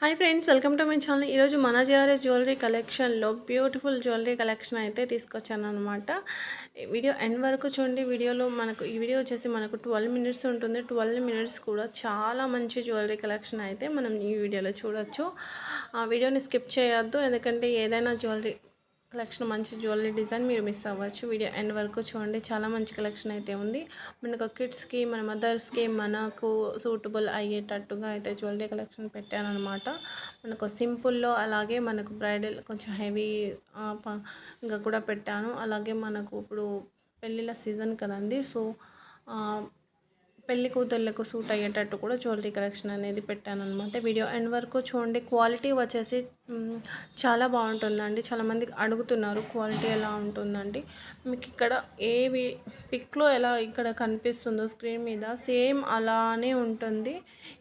Hi friends, welcome to my channel. ఈరోజు మన JRS jewellery కలెక్షన్లో బ్యూటిఫుల్ జ్యువెలరీ కలెక్షన్ అయితే తీసుకొచ్చాను అనమాట. వీడియో ఎండ్ వరకు చూడండి. వీడియోలో ఈ వీడియో వచ్చేసి మనకు 12 మినిట్స్ ఉంటుంది. 12 మినిట్స్ కూడా చాలా మంచి జ్యువెలరీ కలెక్షన్ అయితే మనం ఈ వీడియోలో చూడొచ్చు. ఆ వీడియోని స్కిప్ చేయొద్దు, ఎందుకంటే ఏదైనా జ్యువెలరీ కలెక్షన్ మంచి జ్యువెలరీ డిజైన్ మీరు మిస్ అవ్వచ్చు. వీడియో ఎండ్ వరకు చూడండి, చాలా మంచి కలెక్షన్ అయితే ఉంది. మనకు కిడ్స్కి, మన మదర్స్కి మనకు సూటబుల్ అయ్యేటట్టుగా అయితే జ్యువెలరీ కలెక్షన్ పెట్టాను అనమాట. మనకు సింపుల్లో, అలాగే మనకు బ్రైడల్ కొంచెం హెవీ ఇంకా కూడా పెట్టాను. అలాగే మనకు ఇప్పుడు పెళ్ళిళ్ళ సీజన్ కదండి, సో పెళ్లి కూతుర్లకు సూట్ అయ్యేటట్టు కూడా జ్యువెలరీ కలెక్షన్ అనేది పెట్టాను అనమాట. వీడియో ఎండ్ వరకు చూడండి. క్వాలిటీ వచ్చేసి చాలా బాగుంటుందండి. చాలామంది అడుగుతున్నారు క్వాలిటీ ఎలా ఉంటుందండి. మీకు ఇక్కడ పిక్లో ఎలా ఇక్కడ కనిపిస్తుందో స్క్రీన్ మీద సేమ్ అలానే ఉంటుంది.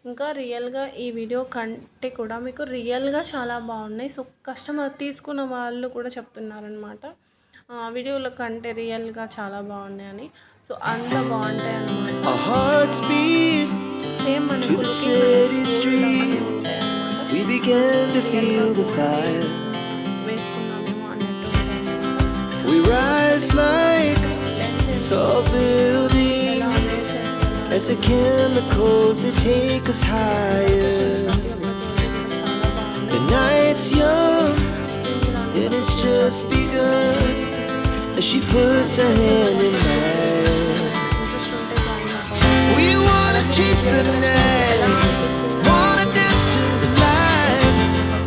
ఇంకా రియల్గా ఈ వీడియో కంటే కూడా మీకు రియల్గా చాలా బాగున్నాయి. సో కస్టమర్ తీసుకున్న వాళ్ళు కూడా చెప్తున్నారనమాట, వీడియోలో కంటే రియల్గా చాలా బాగున్నాయని. సో అంత బాగుంటాయి అన్నమాట. సేమ్ మనకు we began to feel the fire. We rise like tall buildings as the chemicals that take us higher. The night's young and it's just begun as she puts her hand in mine. We wanna chase the night, wanna dance to the light,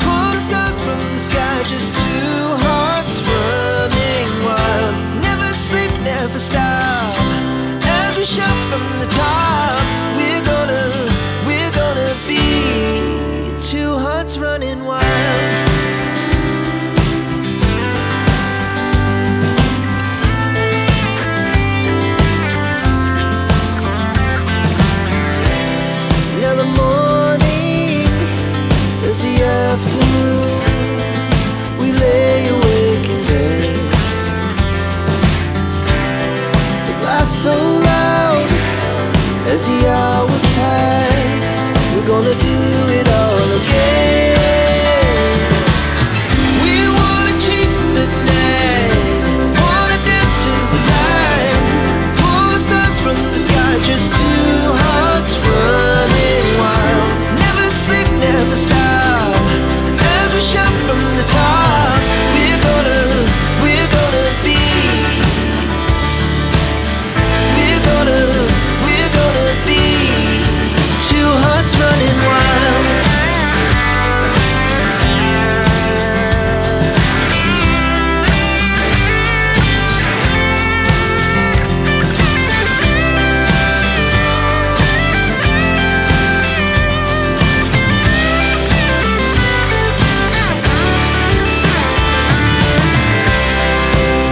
pull the stars from the sky, just two hearts running wild. Never sleep, never stop, as we shout from the top. We're gonna be two hearts running wild. So loud as the hours pass, we're gonna do it all again. We wanna chase the night, wanna dance to the light, pull the stars from the sky, just two hearts running wild. Never sleep, never stop, as we shout from the top. We're gonna be two hearts running wild.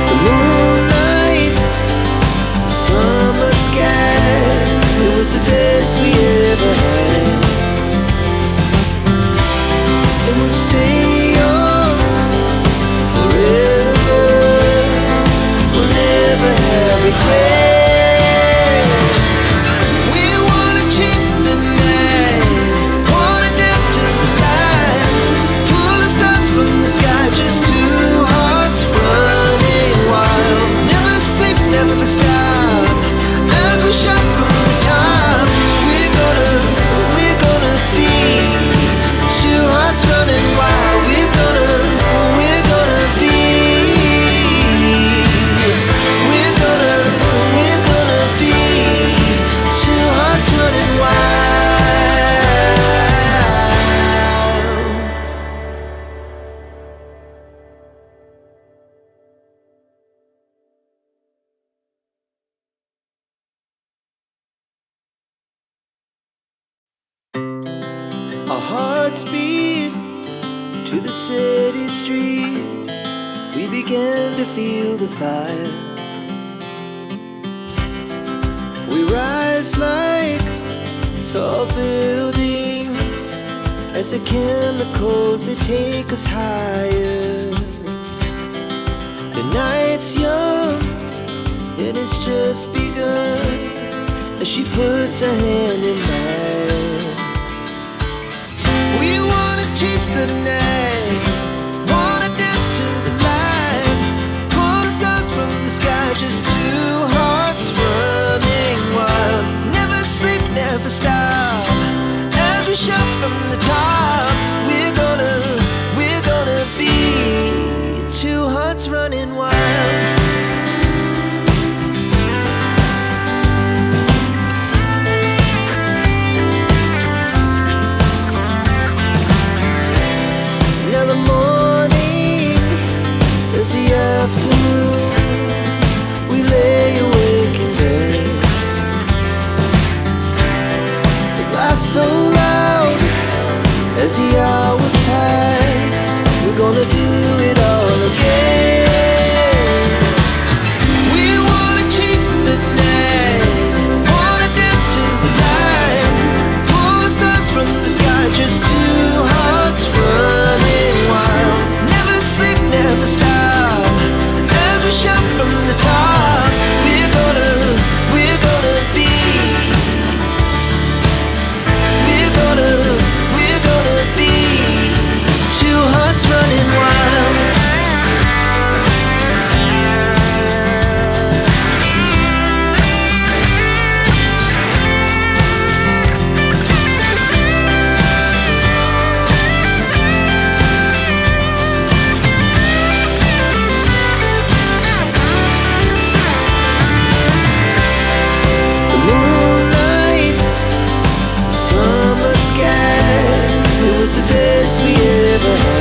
The moonlight, summer sky, it was the best we ever had. And we'll stay young forever, we'll never have regrets. We wanna chase the night, wanna dance to the light, pull the stars from the sky, just two hearts running wild. Never sleep, never stop, as we shout from the top. We're gonna be two hearts running wild. We're gonna be two hearts running wild. Our hearts beat to the city streets. We began to feel the fire. We rise like tall buildings as the chemicals that take us higher. The night's young and it's just begun as she puts her hand in mine. We wanna hours pass, we're gonna do it all again. We wanna chase the night, wanna dance to the light, pull stars from the sky, just two hearts running wild. Never sleep, never stop, as we shout from the top. We're gonna be. We're gonna be two hearts running wild. The moonlight, summer sky, it was the best we ever had.